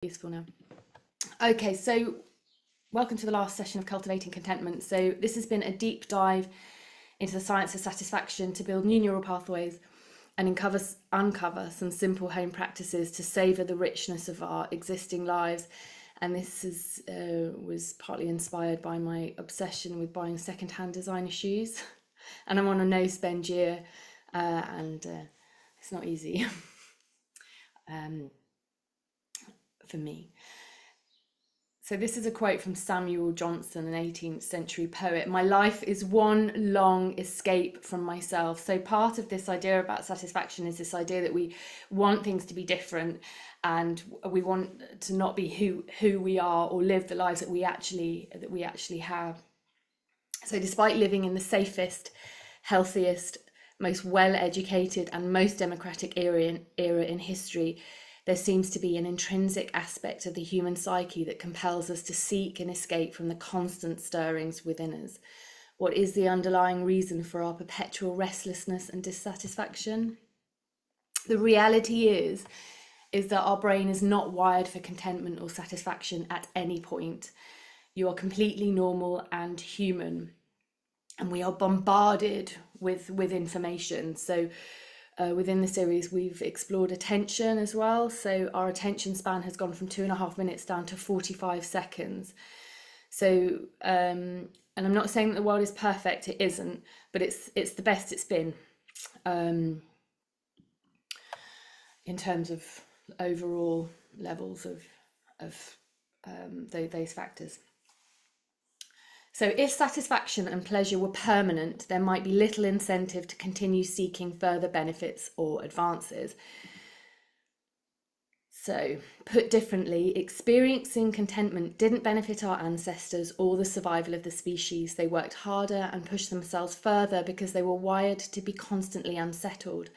Useful now. Okay, so welcome to the last session of Cultivating Contentment. So this has been a deep dive into the science of satisfaction to build new neural pathways and uncover some simple home practices to savour the richness of our existing lives. And this was partly inspired by my obsession with buying second-hand designer shoes. And I'm on a no-spend year, and it's not easy for me. So this is a quote from Samuel Johnson, an 18th century poet. "My life is one long escape from myself." So part of this idea about satisfaction is this idea that we want things to be different, and we want to not be who we are or live the lives that we actually have. So despite living in the safest, healthiest, most well-educated and most democratic era in history, there seems to be an intrinsic aspect of the human psyche that compels us to seek and escape from the constant stirrings within us. What is the underlying reason for our perpetual restlessness and dissatisfaction? The reality is that our brain is not wired for contentment or satisfaction at any point. You are completely normal and human, and we are bombarded with information. So within the series, we've explored attention as well. So our attention span has gone from 2.5 minutes down to 45 seconds. So, and I'm not saying that the world is perfect, it isn't, but it's the best it's been in terms of overall levels of those factors. So if satisfaction and pleasure were permanent, there might be little incentive to continue seeking further benefits or advances. So, put differently, experiencing contentment didn't benefit our ancestors or the survival of the species. They worked harder and pushed themselves further because they were wired to be constantly unsettled,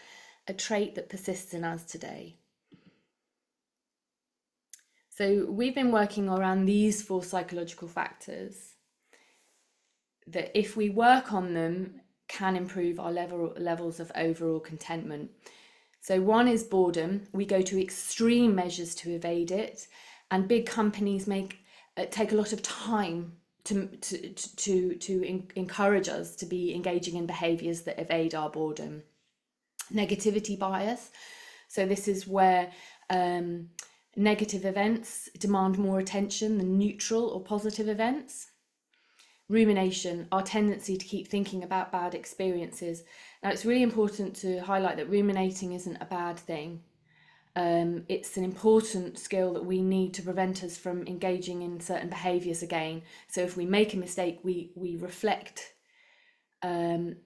a trait that persists in us today. So we've been working around these 4 psychological factors that, if we work on them, can improve our levels of overall contentment. So one is boredom. We go to extreme measures to evade it, and big companies take a lot of time to encourage us to be engaging in behaviours that evade our boredom. Negativity bias. So this is where negative events demand more attention than neutral or positive events. Rumination, our tendency to keep thinking about bad experiences. Now, it's really important to highlight that ruminating isn't a bad thing. It's an important skill that we need to prevent us from engaging in certain behaviours again. So if we make a mistake, we reflect. But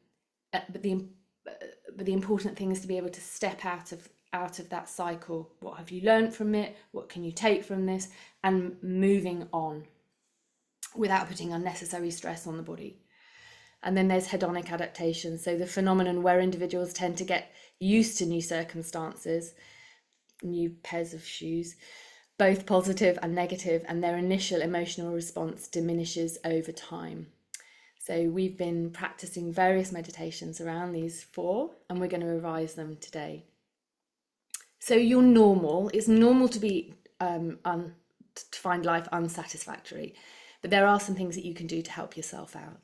the important thing is to be able to step out of that cycle. What have you learned from it? What can you take from this? And moving on, without putting unnecessary stress on the body. And then there's hedonic adaptation, so the phenomenon where individuals tend to get used to new circumstances, new pairs of shoes, both positive and negative, and their initial emotional response diminishes over time. So we've been practicing various meditations around these 4, and we're going to revise them today. So you're normal. It's normal to be to find life unsatisfactory. But there are some things that you can do to help yourself out.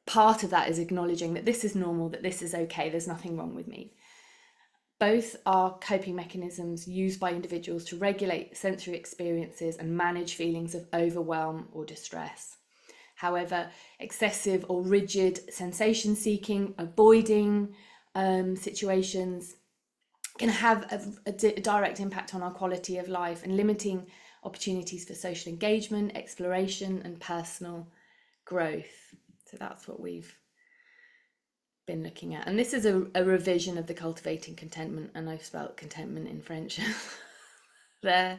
Part of that is acknowledging that this is normal, that this is okay, there's nothing wrong with me. Both are coping mechanisms used by individuals to regulate sensory experiences and manage feelings of overwhelm or distress. However, excessive or rigid sensation seeking, avoiding situations can have a direct impact on our quality of life and limiting opportunities for social engagement, exploration, and personal growth. So that's what we've been looking at. And this is a revision of the Cultivating Contentment, and I've spelled contentment in French there.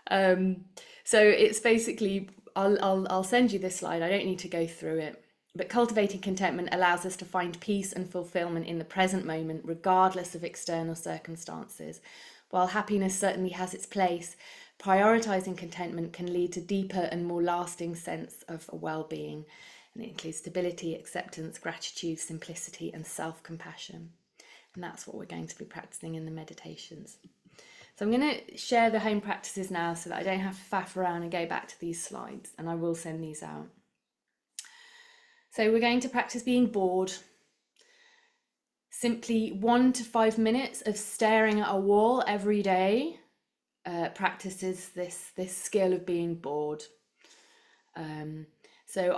So it's basically, I'll send you this slide. I don't need to go through it. But cultivating contentment allows us to find peace and fulfilment in the present moment, regardless of external circumstances. While happiness certainly has its place, prioritising contentment can lead to deeper and more lasting sense of well-being, and it includes stability, acceptance, gratitude, simplicity, and self-compassion. And that's what we're going to be practicing in the meditations. So I'm going to share the home practices now so that I don't have to faff around and go back to these slides, and I will send these out. So we're going to practice being bored. Simply 1 to 5 minutes of staring at a wall every day practices this skill of being bored. So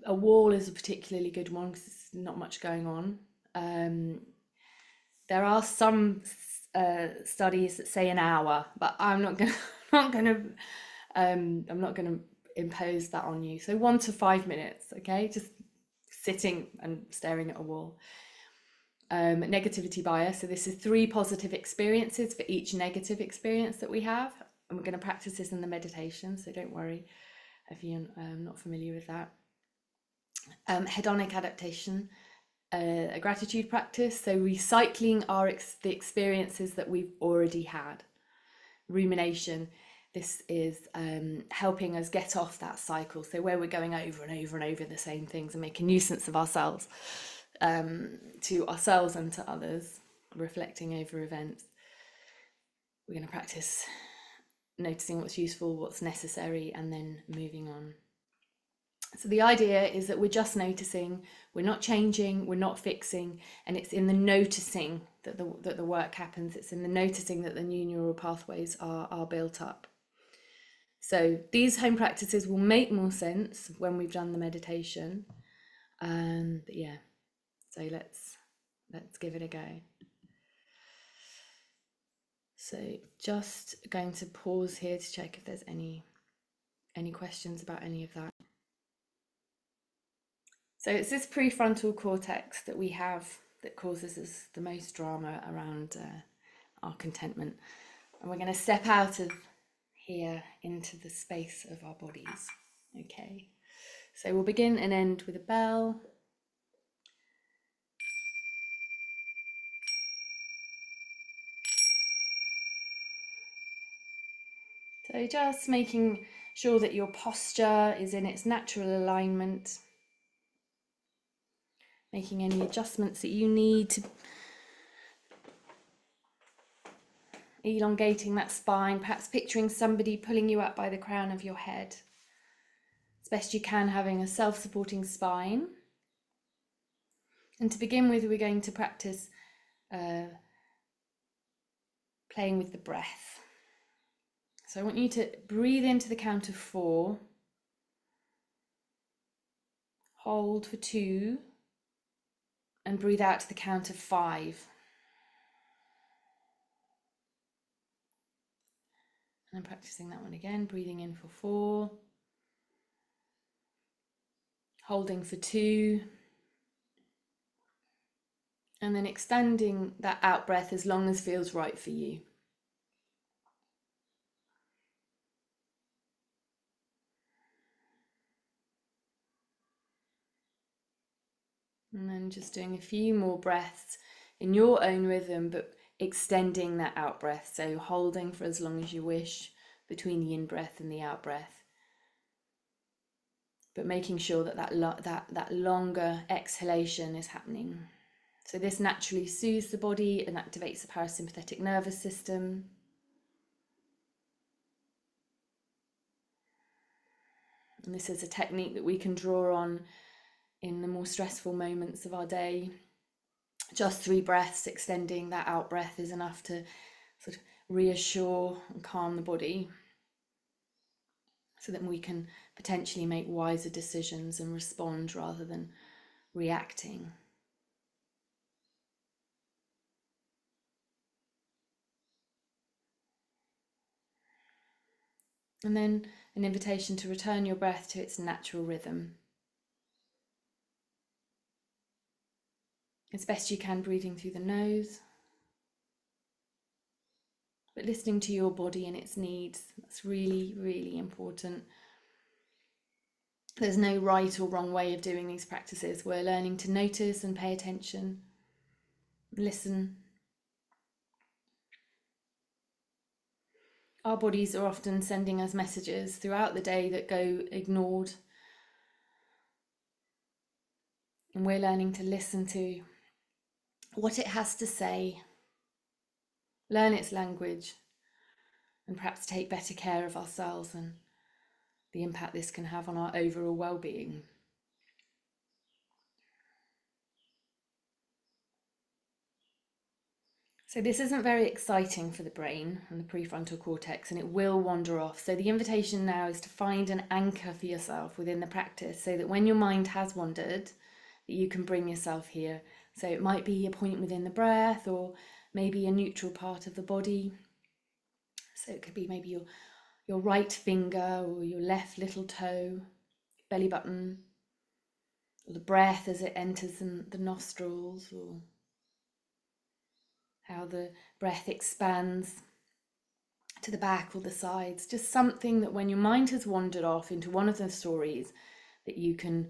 a wall is a particularly good one because there's not much going on. There are some studies that say an hour, but I'm not gonna impose that on you. So 1 to 5 minutes, okay, just sitting and staring at a wall. Negativity bias. So this is 3 positive experiences for each negative experience that we have, and we're going to practice this in the meditation. So don't worry if you're not familiar with that. Hedonic adaptation. A gratitude practice, so recycling the experiences that we've already had. Rumination, this is helping us get off that cycle, so where we're going over and over and over the same things and make a nuisance of ourselves, to ourselves and to others, reflecting over events. We're going to practice noticing what's useful, what's necessary, and then moving on. So the idea is that we're just noticing, we're not changing, we're not fixing, and it's in the noticing that the work happens. It's in the noticing that the new neural pathways are built up. So these home practices will make more sense when we've done the meditation. But yeah, so let's give it a go. So just going to pause here to check if there's any questions about any of that. So it's this prefrontal cortex that we have that causes us the most drama around our contentment. And we're going to step out of here into the space of our bodies. Okay, so we'll begin and end with a bell. So just making sure that your posture is in its natural alignment. Making any adjustments that you need to elongating that spine, perhaps picturing somebody pulling you up by the crown of your head. As best you can, having a self-supporting spine. And to begin with, we're going to practice playing with the breath. So I want you to breathe into the count of 4, hold for 2, and breathe out to the count of 5. And I'm practicing that one again, breathing in for 4, holding for 2, and then extending that out breath as long as feels right for you. And then just doing a few more breaths in your own rhythm, but extending that out breath. So holding for as long as you wish between the in breath and the out breath, but making sure that that longer exhalation is happening. So this naturally soothes the body and activates the parasympathetic nervous system. And this is a technique that we can draw on in the more stressful moments of our day. Just 3 breaths, extending that out breath is enough to sort of reassure and calm the body, so that we can potentially make wiser decisions and respond rather than reacting. And then an invitation to return your breath to its natural rhythm. As best you can, breathing through the nose, but listening to your body and its needs. That's really, really important. There's no right or wrong way of doing these practices. We're learning to notice and pay attention, listen. Our bodies are often sending us messages throughout the day that go ignored. And we're learning to listen to what it has to say, learn its language, and perhaps take better care of ourselves and the impact this can have on our overall well-being. So this isn't very exciting for the brain and the prefrontal cortex, and it will wander off. So the invitation now is to find an anchor for yourself within the practice, so that when your mind has wandered, that you can bring yourself here. So it might be a point within the breath, or maybe a neutral part of the body. So it could be maybe your right finger or your left little toe, belly button, or the breath as it enters the nostrils, or how the breath expands to the back or the sides. Just something that when your mind has wandered off into one of the stories, that you can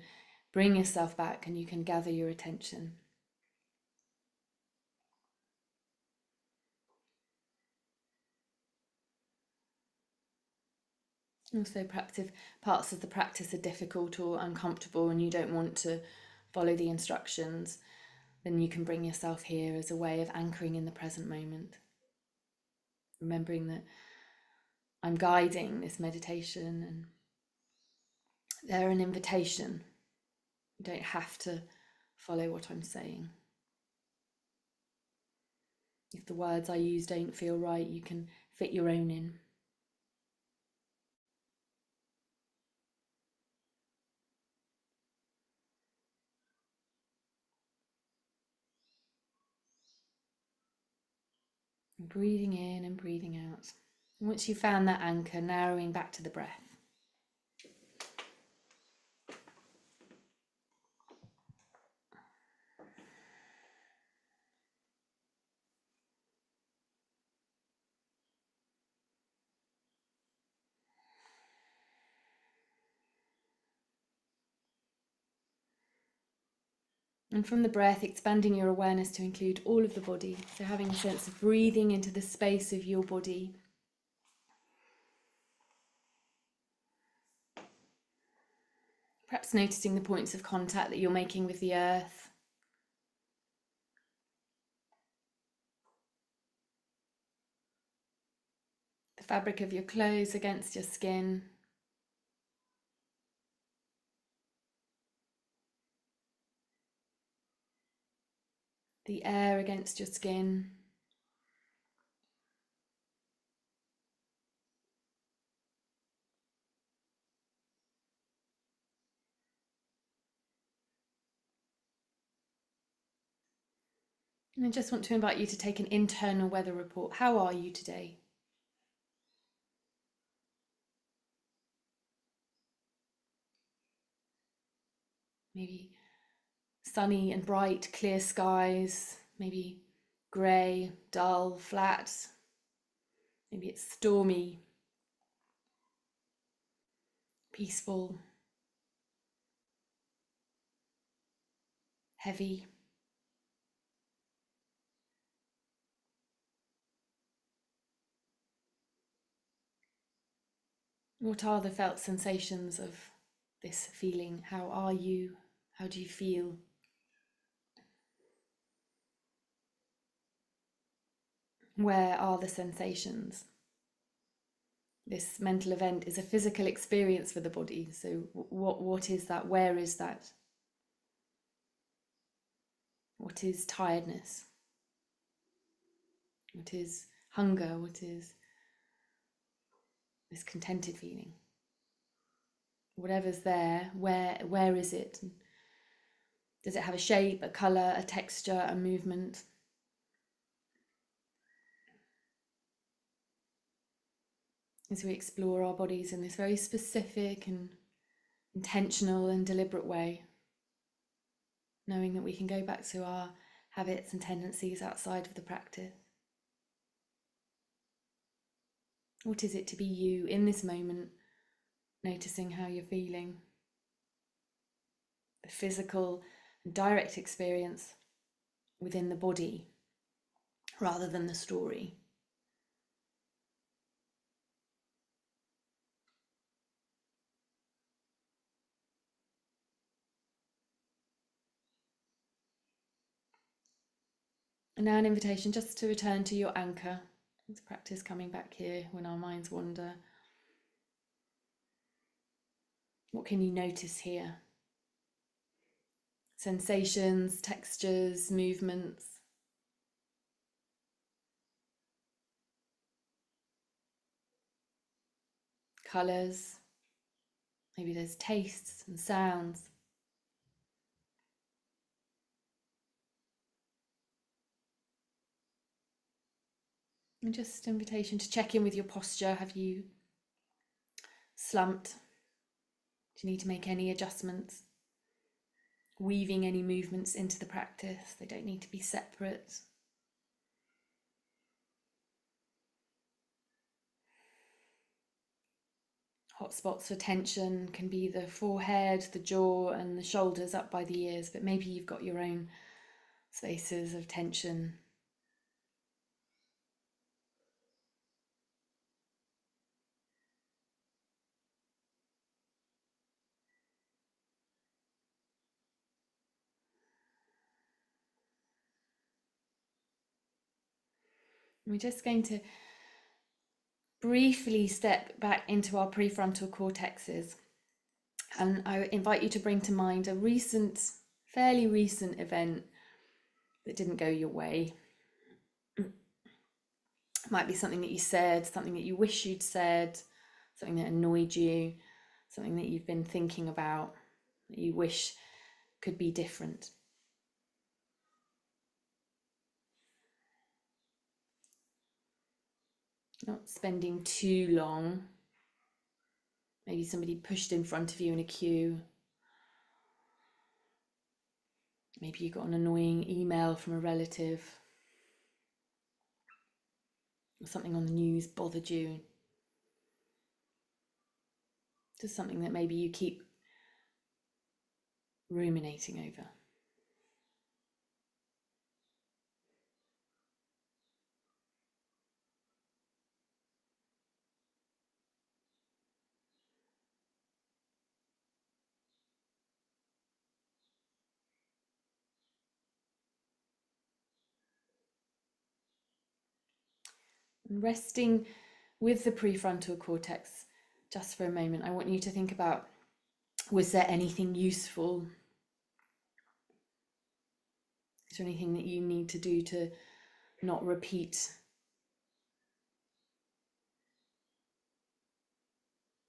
bring yourself back and you can gather your attention. Also, perhaps if parts of the practice are difficult or uncomfortable and you don't want to follow the instructions, then you can bring yourself here as a way of anchoring in the present moment. Remembering that I'm guiding this meditation and they're an invitation. You don't have to follow what I'm saying. If the words I use don't feel right, you can fit your own in. Breathing in and breathing out. Once you've found that anchor, narrowing back to the breath. And from the breath, expanding your awareness to include all of the body. So having a sense of breathing into the space of your body. Perhaps noticing the points of contact that you're making with the earth. The fabric of your clothes against your skin. The air against your skin. And I just want to invite you to take an internal weather report. How are you today? Maybe sunny and bright, clear skies, maybe grey, dull, flat. Maybe it's stormy, peaceful, heavy. What are the felt sensations of this feeling? How are you? How do you feel? Where are the sensations? This mental event is a physical experience for the body. So what is that? Where is that? What is tiredness? What is hunger? What is this contented feeling? Whatever's there, where is it? Does it have a shape, a colour, a texture, a movement? As we explore our bodies in this very specific and intentional and deliberate way, knowing that we can go back to our habits and tendencies outside of the practice. What is it to be you in this moment, noticing how you're feeling? The physical and direct experience within the body rather than the story. And now an invitation just to return to your anchor, Let's practice coming back here when our minds wander. What can you notice here? Sensations, textures, movements, colours. Maybe there's tastes and sounds. And just invitation to check in with your posture. Have you slumped? Do you need to make any adjustments? Weaving any movements into the practice. They don't need to be separate. Hot spots for tension can be the forehead, the jaw, and the shoulders up by the ears, but maybe you've got your own spaces of tension. We're just going to briefly step back into our prefrontal cortexes, and I invite you to bring to mind a fairly recent event that didn't go your way. It might be something that you said, something that you wish you'd said, something that annoyed you, something that you've been thinking about, that you wish could be different. Not spending too long. Maybe somebody pushed in front of you in a queue. Maybe you got an annoying email from a relative. Or something on the news bothered you. Just something that maybe you keep ruminating over. And resting with the prefrontal cortex just for a moment, I want you to think about, was there anything useful? Is there anything that you need to do to not repeat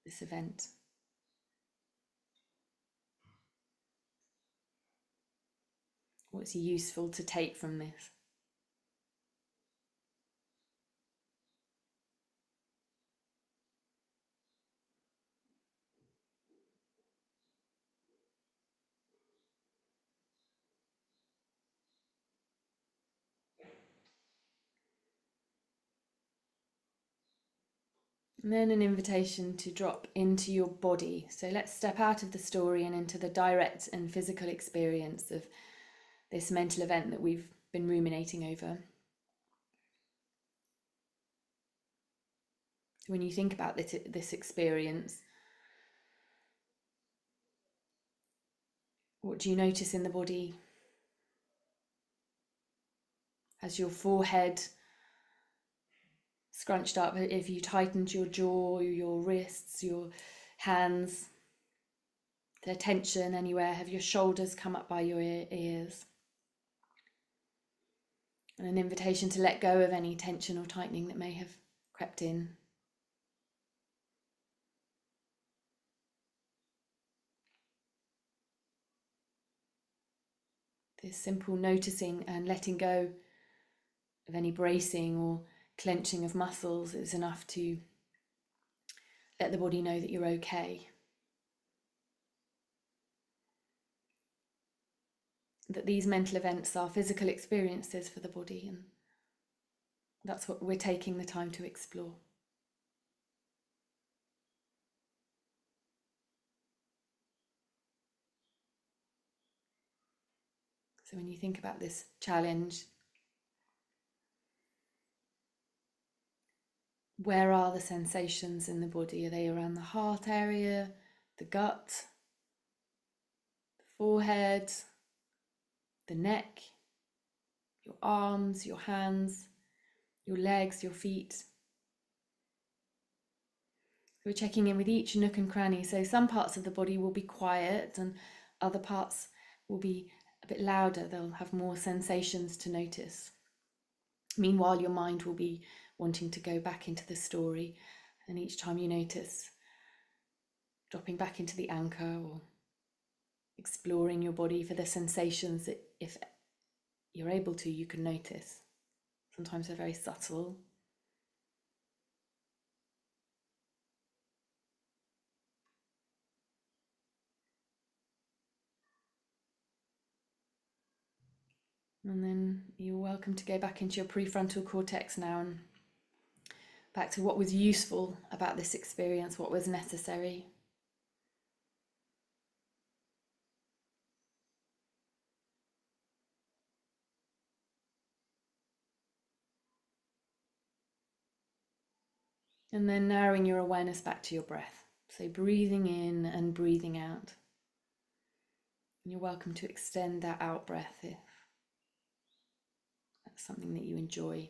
this event? What's useful to take from this? And then an invitation to drop into your body. So let's step out of the story and into the direct and physical experience of this mental event that we've been ruminating over. When you think about this experience, what do you notice in the body? Has your forehead scrunched up? If you tightened your jaw, your wrists, your hands, there tension anywhere? Have your shoulders come up by your ears? And an invitation to let go of any tension or tightening that may have crept in. This simple noticing and letting go of any bracing or clenching of muscles is enough to let the body know that you're okay. That these mental events are physical experiences for the body, and that's what we're taking the time to explore. So when you think about this challenge, where are the sensations in the body? Are they around the heart area, the gut, the forehead, the neck, your arms, your hands? your legs, your feet. We're checking in with each nook and cranny. So some parts of the body will be quiet and other parts will be a bit louder. They'll have more sensations to notice. Meanwhile, your mind will be wanting to go back into the story. And each time you notice, dropping back into the anchor or exploring your body for the sensations that, if you're able to, you can notice. Sometimes they're very subtle. And then you're welcome to go back into your prefrontal cortex now and back to what was useful about this experience, what was necessary. And then narrowing your awareness back to your breath. So breathing in and breathing out. And you're welcome to extend that out breath if that's something that you enjoy.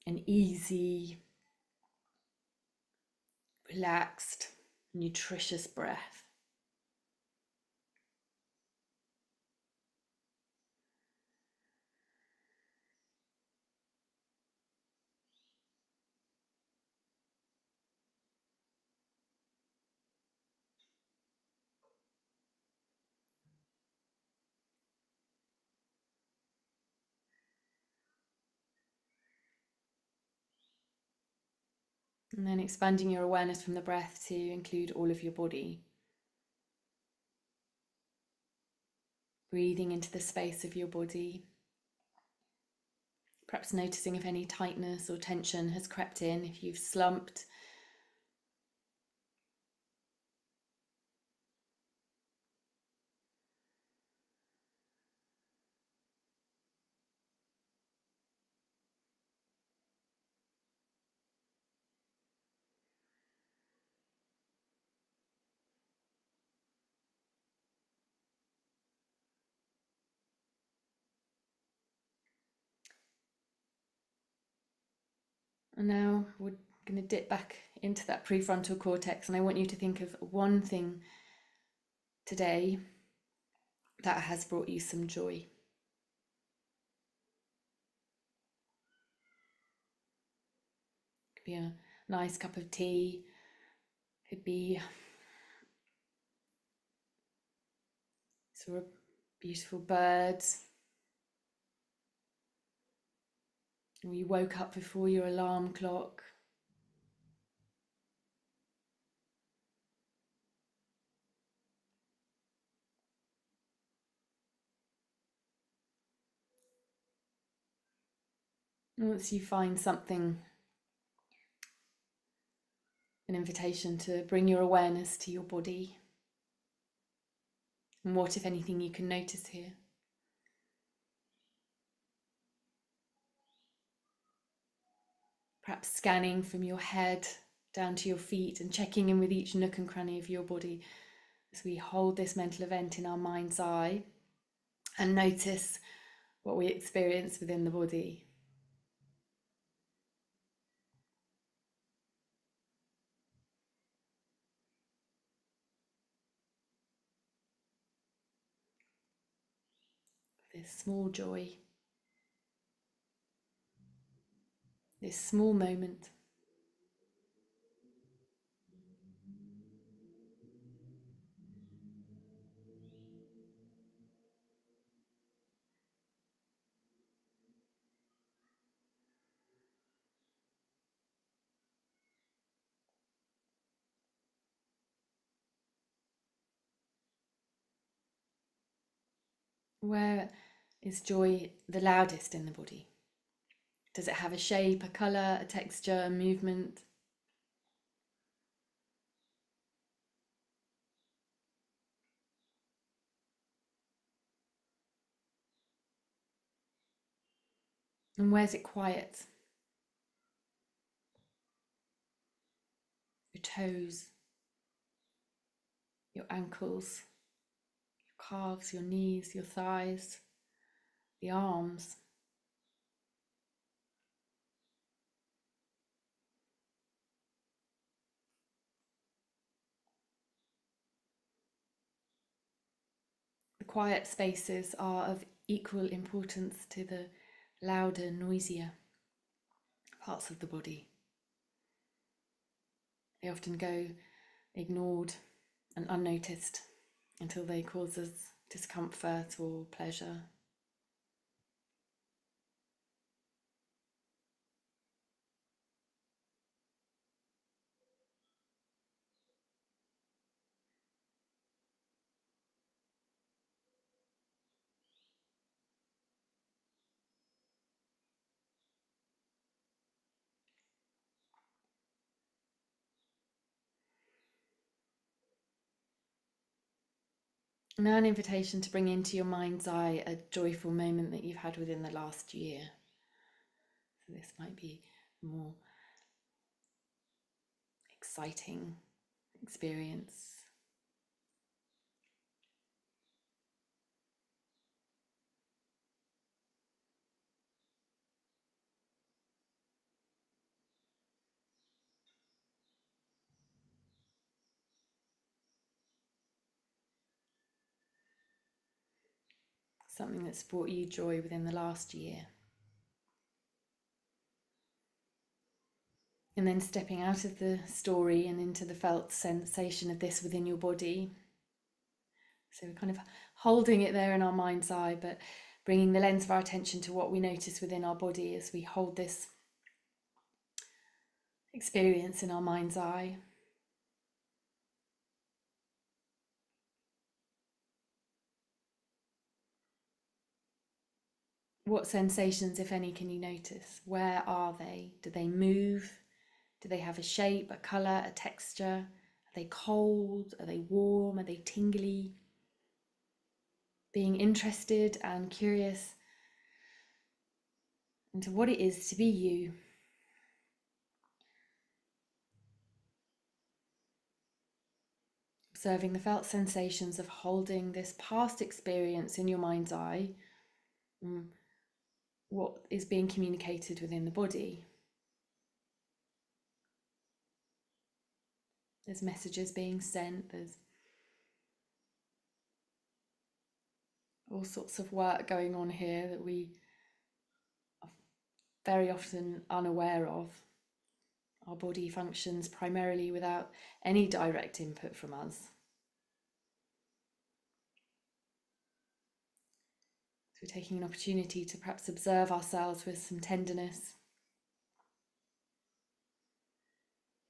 An easy, relaxed, nutritious breath. And then expanding your awareness from the breath to include all of your body. Breathing into the space of your body. Perhaps noticing if any tightness or tension has crept in, if you've slumped. And now we're going to dip back into that prefrontal cortex, and I want you to think of one thing today that has brought you some joy. It could be a nice cup of tea, it could be sort of beautiful birds, or you woke up before your alarm clock. Once you find something, an invitation to bring your awareness to your body, and what, if anything, you can notice here. Perhaps scanning from your head down to your feet and checking in with each nook and cranny of your body as we hold this mental event in our mind's eye and notice what we experience within the body. This small joy, this small moment. Where is joy the loudest in the body? Does it have a shape, a colour, a texture, a movement? And where's it quiet? Your toes, your ankles, your calves, your knees, your thighs, the arms, quiet spaces are of equal importance to the louder, noisier parts of the body. They often go ignored and unnoticed until they cause us discomfort or pleasure. Now an invitation to bring into your mind's eye a joyful moment that you've had within the last year. So this might be a more exciting experience. Something that's brought you joy within the last year. And then stepping out of the story and into the felt sensation of this within your body. So we're kind of holding it there in our mind's eye, but bringing the lens of our attention to what we notice within our body as we hold this experience in our mind's eye. What sensations, if any, can you notice? Where are they? Do they move? Do they have a shape, a colour, a texture? Are they cold? Are they warm? Are they tingly? Being interested and curious into what it is to be you. Observing the felt sensations of holding this past experience in your mind's eye. What is being communicated within the body. There's messages being sent, there's all sorts of work going on here that we are very often unaware of. Our body functions primarily without any direct input from us. So we're taking an opportunity to perhaps observe ourselves with some tenderness.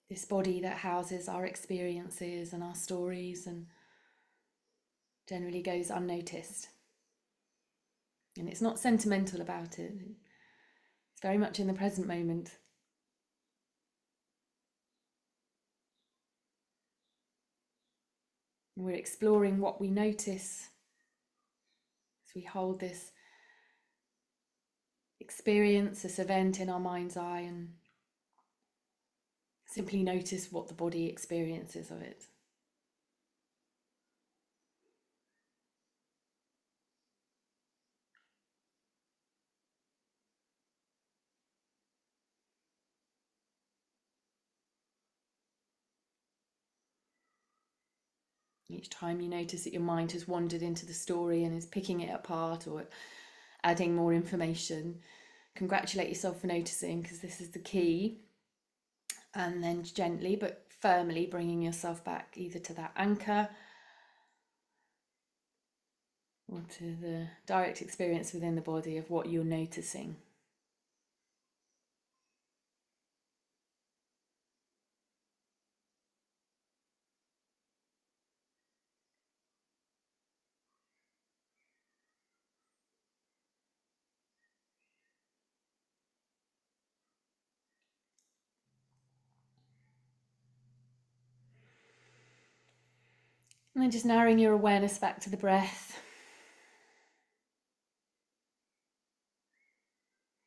This body that houses our experiences and our stories and generally goes unnoticed. And it's not sentimental about it. It's very much in the present moment. And we're exploring what we notice as we hold this experience, this event in our mind's eye, and simply notice what the body experiences of it. Each time you notice that your mind has wandered into the story and is picking it apart or adding more information, congratulate yourself for noticing, because this is the key. And then gently but firmly bringing yourself back either to that anchor or to the direct experience within the body of what you're noticing. And then just narrowing your awareness back to the breath.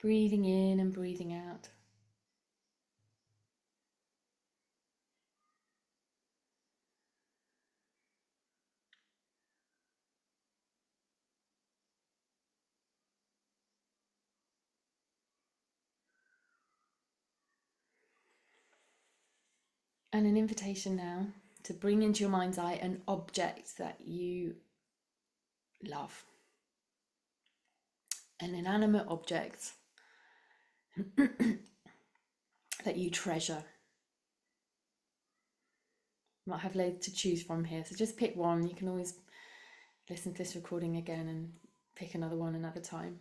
Breathing in and breathing out. And an invitation now to bring into your mind's eye an object that you love. An inanimate object that you treasure. You might have loads to choose from here, so just pick one. You can always listen to this recording again and pick another one another time.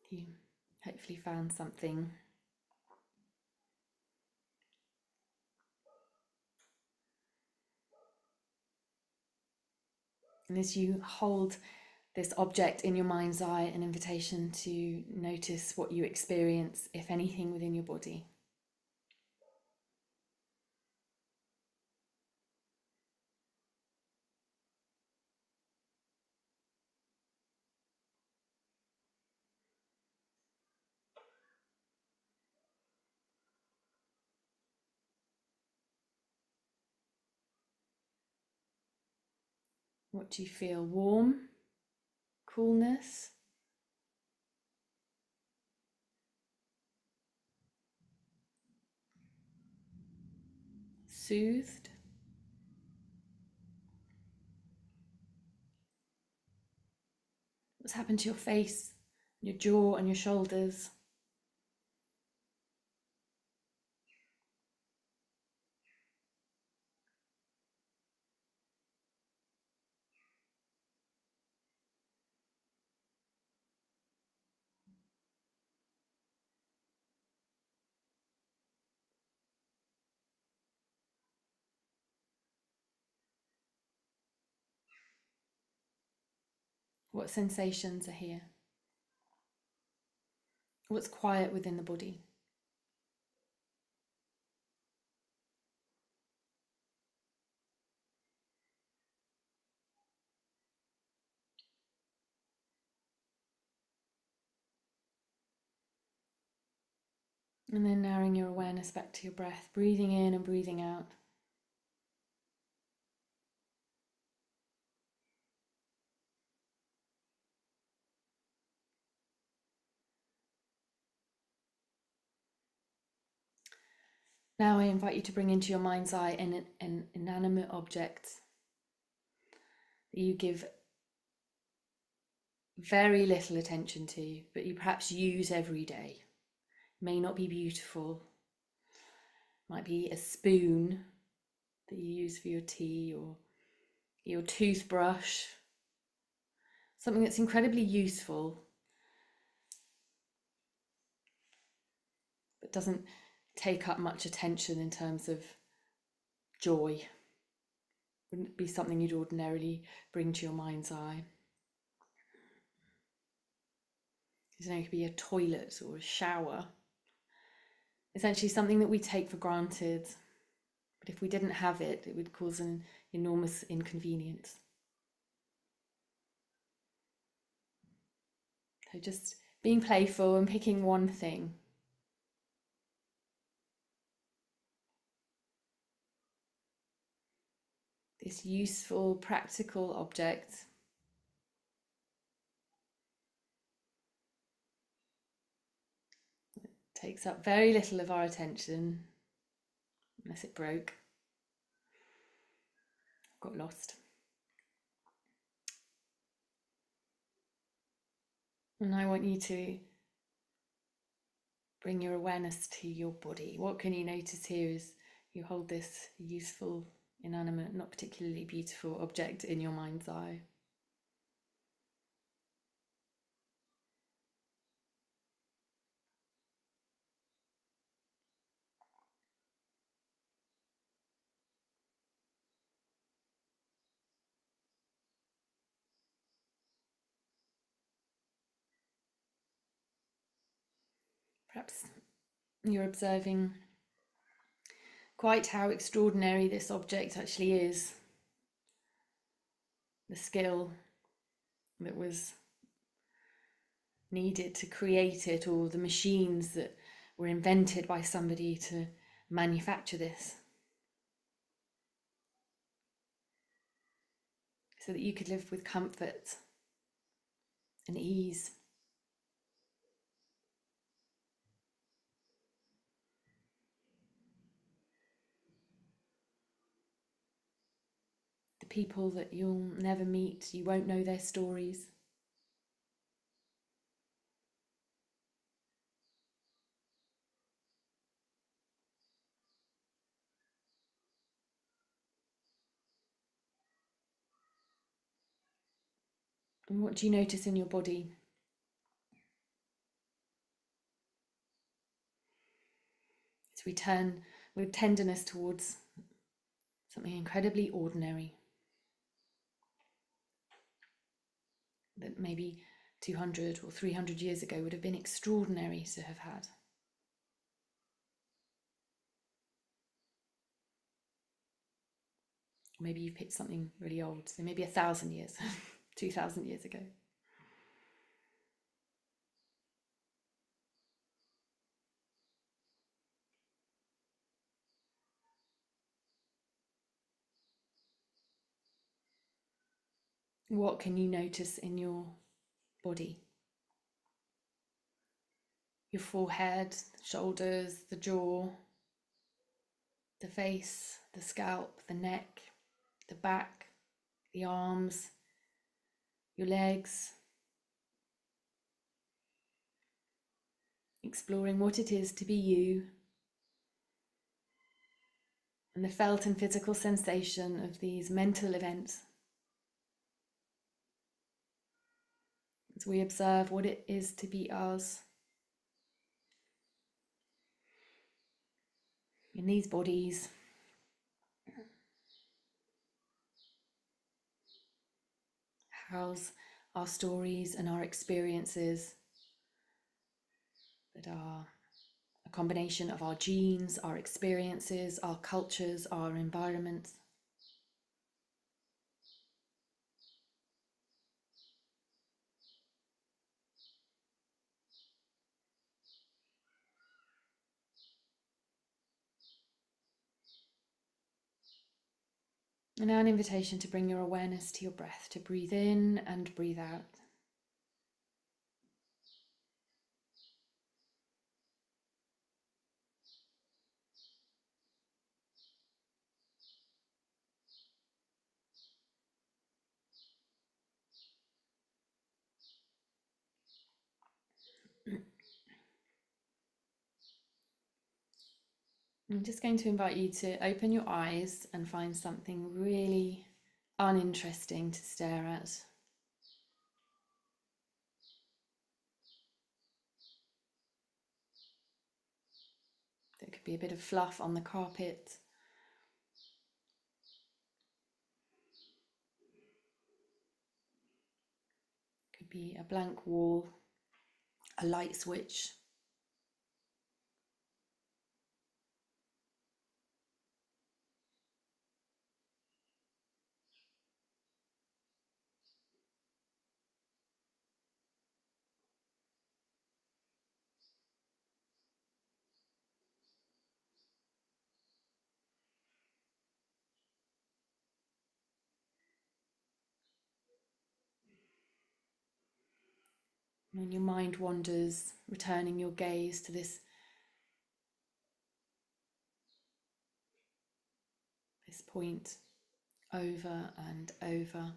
You hopefully found something. And as you hold this object in your mind's eye, an invitation to notice what you experience, if anything, within your body. What do you feel? Warm? Coolness? Soothed? What's happened to your face, your jaw and your shoulders? What sensations are here? What's quiet within the body? And then narrowing your awareness back to your breath, breathing in and breathing out. Now I invite you to bring into your mind's eye an inanimate object that you give very little attention to, but you perhaps use every day. It may not be beautiful. It might be a spoon that you use for your tea, or your toothbrush. Something that's incredibly useful, but doesn't take up much attention in terms of joy. Wouldn't be something you'd ordinarily bring to your mind's eye. It could be a toilet or a shower. Essentially something that we take for granted, but if we didn't have it, it would cause an enormous inconvenience. So just being playful and picking one thing. This useful, practical object. It takes up very little of our attention, unless it broke, got lost. And I want you to bring your awareness to your body. What can you notice here as you hold this useful, inanimate, not particularly beautiful object in your mind's eye? Perhaps you're observing quite how extraordinary this object actually is. The skill that was needed to create it, or the machines that were invented by somebody to manufacture this, so that you could live with comfort and ease. people that you'll never meet, you won't know their stories. And what do you notice in your body? As we turn with tenderness towards something incredibly ordinary that maybe 200 or 300 years ago would have been extraordinary to have had. Maybe you've picked something really old, so maybe 1,000 years, 2,000 years ago. What can you notice in your body? Your forehead, the shoulders, the jaw, the face, the scalp, the neck, the back, the arms, your legs. Exploring what it is to be you and the felt and physical sensation of these mental events as we observe what it is to be us in these bodies. How's our stories and our experiences that are a combination of our genes, our experiences, our cultures, our environments. And now an invitation to bring your awareness to your breath, to breathe in and breathe out. I'm just going to invite you to open your eyes and find something really uninteresting to stare at. There could be a bit of fluff on the carpet. Could be a blank wall, a light switch. When your mind wanders, returning your gaze to this point over and over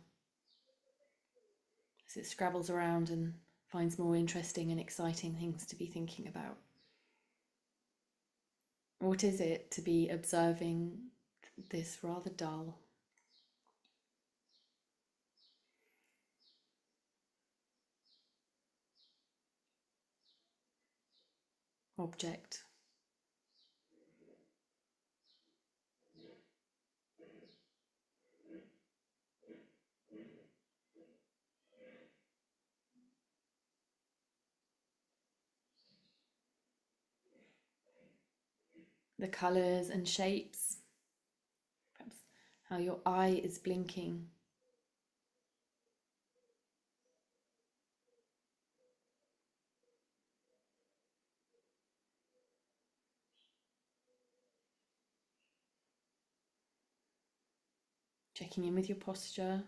as it scrabbles around and finds more interesting and exciting things to be thinking about. What is it to be observing this rather dull object? The colours and shapes, perhaps how your eye is blinking. Checking in with your posture.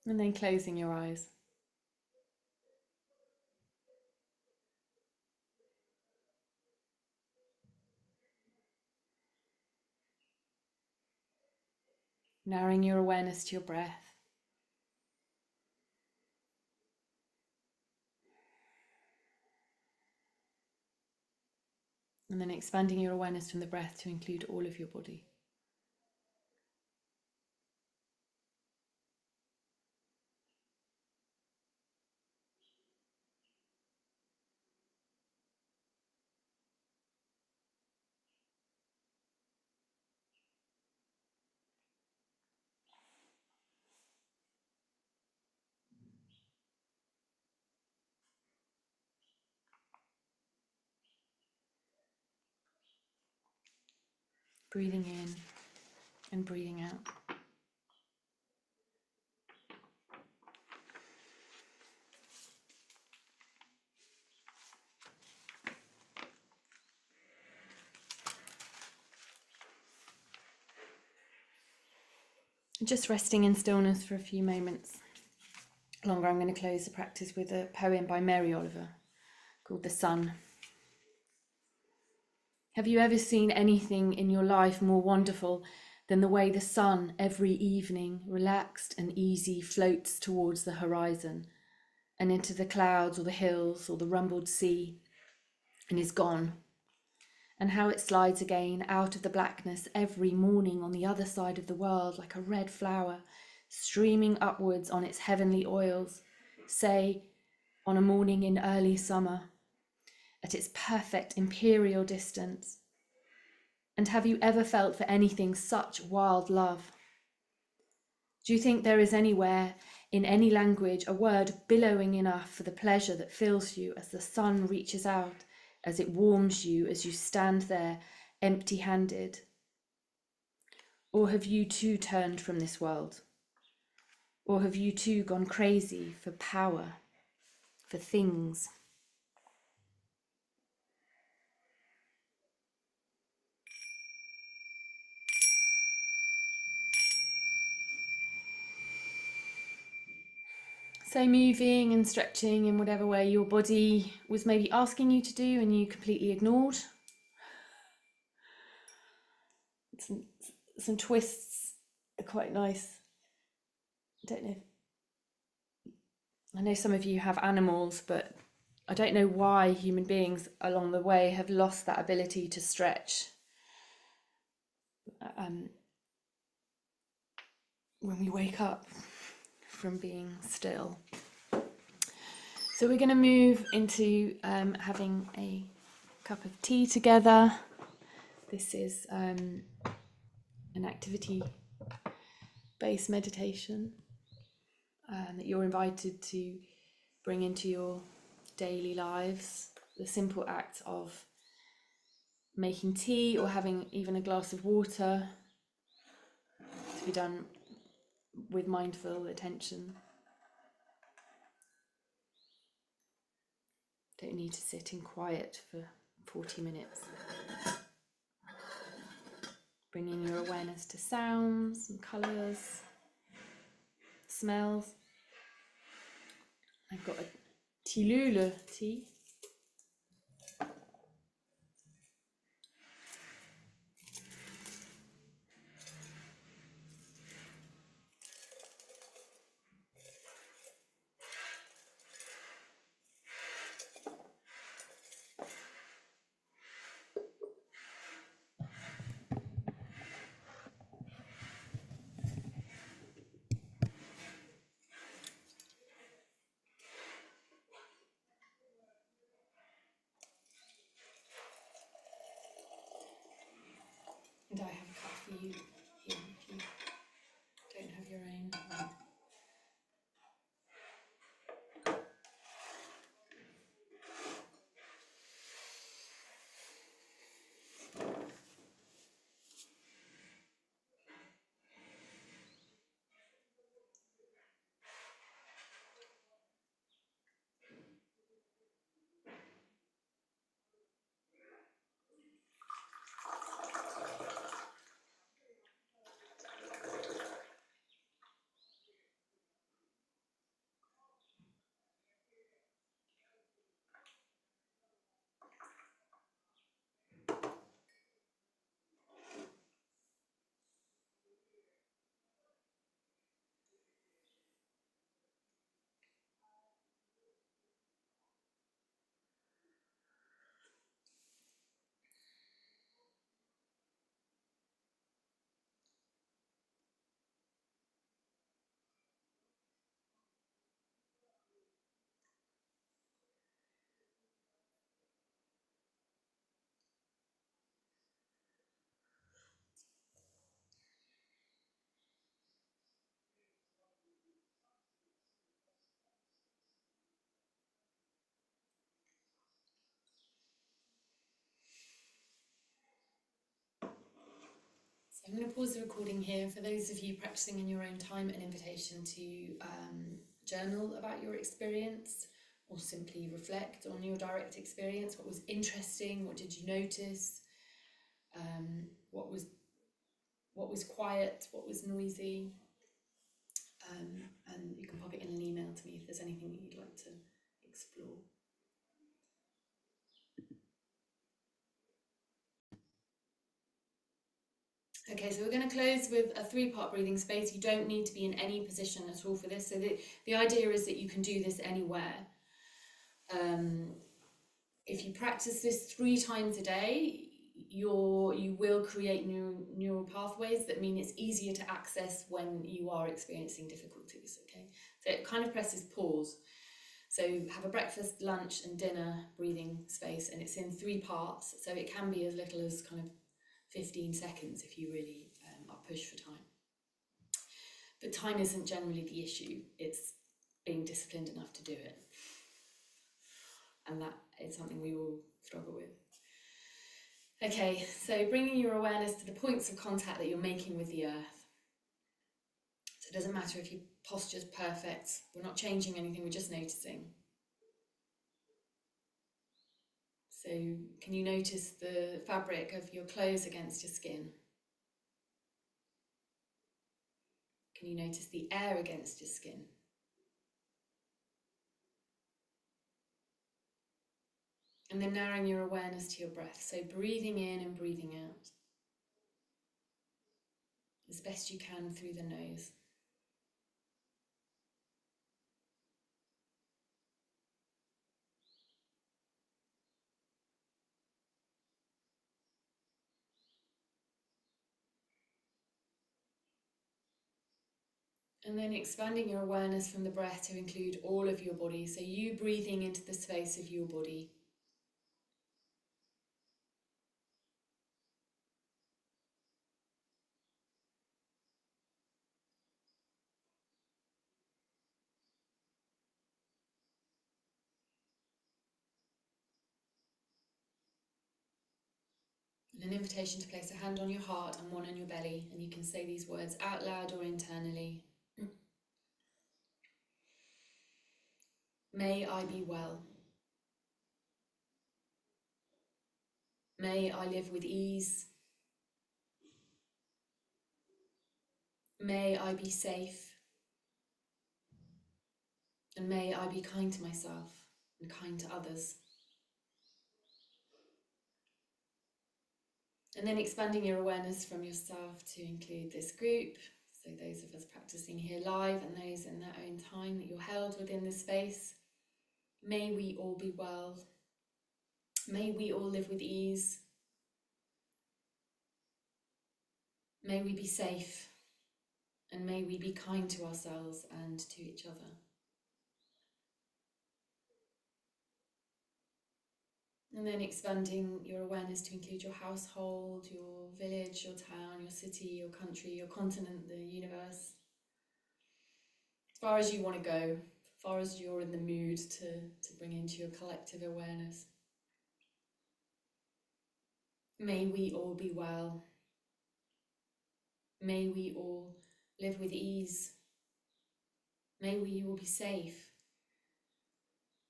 And then closing your eyes. narrowing your awareness to your breath. And then expanding your awareness from the breath to include all of your body. Breathing in and breathing out. Just resting in stillness for a few moments longer. I'm going to close the practice with a poem by Mary Oliver called The Sun. Have you ever seen anything in your life more wonderful than the way the sun every evening, relaxed and easy, floats towards the horizon and into the clouds or the hills or the rumbled sea and is gone? And how it slides again out of the blackness every morning on the other side of the world like a red flower, streaming upwards on its heavenly oils, say on a morning in early summer, at its perfect imperial distance. And have you ever felt for anything such wild love? Do you think there is anywhere, in any language, a word billowing enough for the pleasure that fills you as the sun reaches out, as it warms you as you stand there empty-handed? Or have you too turned from this world? Or have you too gone crazy for power, for things? So moving and stretching in whatever way your body was maybe asking you to do and you completely ignored. Some twists are quite nice. I don't know. I know some of you have animals, but I don't know why human beings along the way have lost that ability to stretch. When we wake up from being still. So we're going to move into having a cup of tea together. This is an activity-based meditation that you're invited to bring into your daily lives. The simple act of making tea or having even a glass of water to be done with mindful attention. Don't need to sit in quiet for 40 minutes. Bringing your awareness to sounds and colours, smells. I've got a Tilule tea. And I have a cup for you here if you don't have your own. I'm going to pause the recording here. For those of you practicing in your own time, an invitation to journal about your experience, or simply reflect on your direct experience. What was interesting? What did you notice? What was quiet? What was noisy? And you can pop it in an email to me if there's anything that you'd like to explore. Okay, so we're going to close with a 3-part breathing space. You don't need to be in any position at all for this. So the idea is that you can do this anywhere. If you practice this 3 times a day, you will create neural pathways that mean it's easier to access when you are experiencing difficulties. Okay, so it kind of presses pause. So have a breakfast, lunch, and dinner breathing space, and it's in 3 parts. So it can be as little as kind of 15 seconds if you really are pushed for time. But time isn't generally the issue, it's being disciplined enough to do it. And that is something we all struggle with. Okay, so bringing your awareness to the points of contact that you're making with the earth. So it doesn't matter if your posture's perfect, we're not changing anything, we're just noticing. So can you notice the fabric of your clothes against your skin? Can you notice the air against your skin? And then narrowing your awareness to your breath. So breathing in and breathing out as best you can through the nose. And then expanding your awareness from the breath to include all of your body. So you breathing into the space of your body. And an invitation to place a hand on your heart and one on your belly. And you can say these words out loud or internally. May I be well. May I live with ease. May I be safe. And may I be kind to myself and kind to others. And then expanding your awareness from yourself to include this group. So those of us practicing here live and those in their own time, that you're held within this space. May we all be well. May we all live with ease. May we be safe. And may we be kind to ourselves and to each other. And then expanding your awareness to include your household, your village, your town, your city, your country, your continent, the universe. As far as you want to go, as far as you're in the mood to bring into your collective awareness. May we all be well. May we all live with ease. May we all be safe.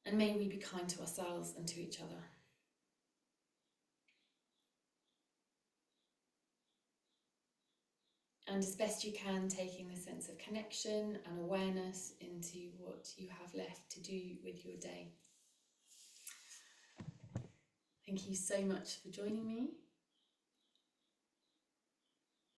And may we be kind to ourselves and to each other. And as best you can, taking the sense of connection and awareness into what you have left to do with your day. Thank you so much for joining me.